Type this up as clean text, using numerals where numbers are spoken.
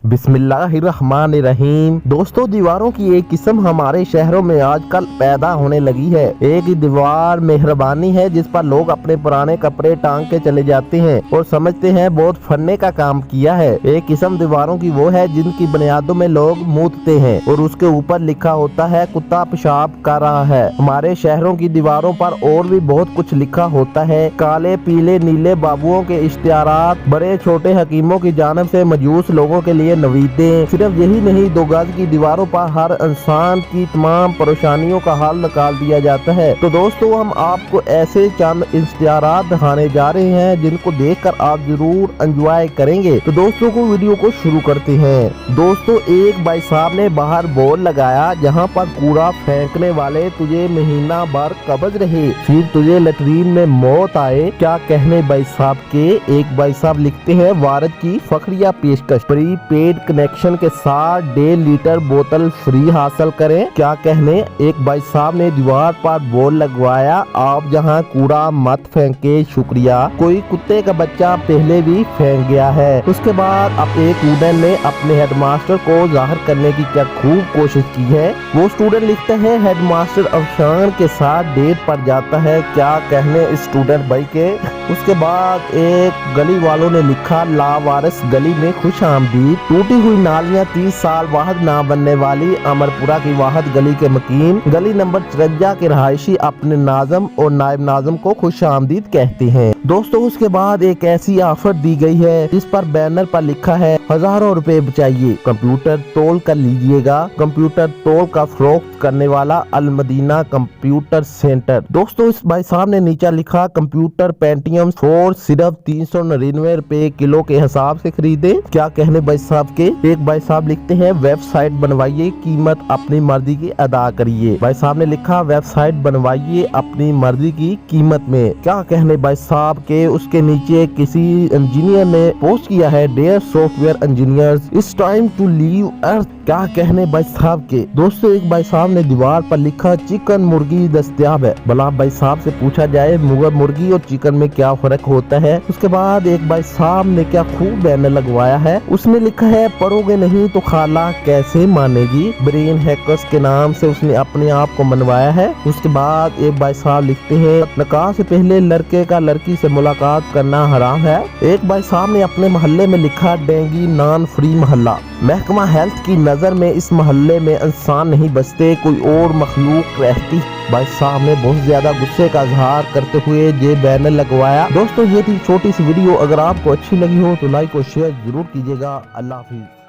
बिस्मिल्लाहिर्रहमानिर्रहीम। दोस्तों, दीवारों की एक किस्म हमारे शहरों में आजकल पैदा होने लगी है। एक दीवार मेहरबानी है जिस पर लोग अपने पुराने कपड़े टांग के चले जाते हैं और समझते हैं बहुत फन्ने का काम किया है। एक किस्म दीवारों की वो है जिनकी बुनियादों में लोग मूतते हैं और उसके ऊपर लिखा होता है कुत्ता पेशाब कर रहा है। हमारे शहरों की दीवारों पर और भी बहुत कुछ लिखा होता है। काले पीले नीले बाबुओं के इश्तिहारात, बड़े छोटे हकीमों की जानिब से मजूस लोगों के लिए नवीदें। सिर्फ यही नहीं, 2 गज की दीवारों पर हर इंसान की तमाम परेशानियों का हल निकाल दिया जाता है। तो दोस्तों, हम आपको ऐसे चंद इश्तिहारात दिखाने जा रहे हैं जिनको देखकर आप जरूर एंजॉय करेंगे। तो दोस्तों को वीडियो को शुरू करते हैं। दोस्तों, एक भाई साहब ने बाहर बोर्ड लगाया जहाँ पर कूड़ा फेंकने वाले तुझे महीना भर कब्ज रहे, फिर तुझे लैट्रीन में मौत आए। क्या कहने भाई साहब के। एक भाई साहब लिखते हैं, वारद की फखरिया पेशकश, प्रीपेड कनेक्शन के साथ 1.5 लीटर बोतल फ्री हासिल करें। क्या कहने। एक भाई साहब ने दीवार पर बोर्ड लगवाया, आप जहां कूड़ा मत फेंके, शुक्रिया, कोई कुत्ते का बच्चा पहले भी फेंक गया है। उसके बाद अब एक स्टूडेंट ने अपने हेडमास्टर को जाहिर करने की क्या खूब कोशिश की है। वो स्टूडेंट लिखता है, हेडमास्टर अफशान के साथ डेट पर जाता है। क्या कहने इस स्टूडेंट भाई के। उसके बाद एक गली वालों ने लिखा, लावारिस गली में खुश आमदीद, टूटी हुई नालियां 30 साल वाहद ना बनने वाली अमरपुरा की वाहद गली के मकीन गली नंबर 53 के रहायशी अपने नाजम और नायब नाजम को खुश आमदीद कहते हैं। दोस्तों, उसके बाद एक ऐसी ऑफर दी गई है जिस पर बैनर पर लिखा है, हजारों रुपए बचाइए, कंप्यूटर तोल कर लीजिएगा। कंप्यूटर तोल का फरोख्त करने वाला अल मदीना कंप्यूटर सेंटर। दोस्तों, इस भाई साहब ने नीचे लिखा, कंप्यूटर पेंटियम 4 सिर्फ 399 रुपए किलो के हिसाब से खरीदे। क्या कहने भाई साहब के। एक भाई साहब लिखते हैं, वेबसाइट बनवाइए, कीमत अपनी मर्जी की अदा करिए। भाई साहब ने लिखा, वेबसाइट बनवाइए अपनी मर्जी की कीमत में। क्या कहने भाई साहब के। उसके नीचे किसी इंजीनियर ने पोस्ट किया है, dear software engineers, it's time to leave earth. क्या कहने भाई साहब के। दोस्तों, एक भाई साहब ने दीवार पर लिखा, चिकन मुर्गी दस्तयाब है। भला भाई साहब से पूछा जाए, मुर्गी और चिकन में क्या फर्क होता है। उसके बाद एक भाई साहब ने क्या खूब बैनर लगवाया है, उसमें लिखा है, पढ़ोगे नहीं तो खाला कैसे मानेगी। ब्रेन हैकर्स के नाम से उसने अपने आप को मनवाया है। उसके बाद एक भाई साहब लिखते हैं, निकाह से पहले लड़के का लड़की से मुलाकात करना हराम है। एक भाई साहब ने अपने मोहल्ले में लिखा, डेंगी नॉन फ्री मोहल्ला। महकमा हेल्थ की नजर में इस मोहल्ले में इंसान नहीं बचते, कोई और मखलूक रहती। भाई साहब ने बहुत ज्यादा गुस्से का इजहार करते हुए ये बैनर लगवाया। दोस्तों, ये थी छोटी सी वीडियो। अगर आपको अच्छी लगी हो तो लाइक और शेयर जरूर कीजिएगा। अल्लाह हाफिज।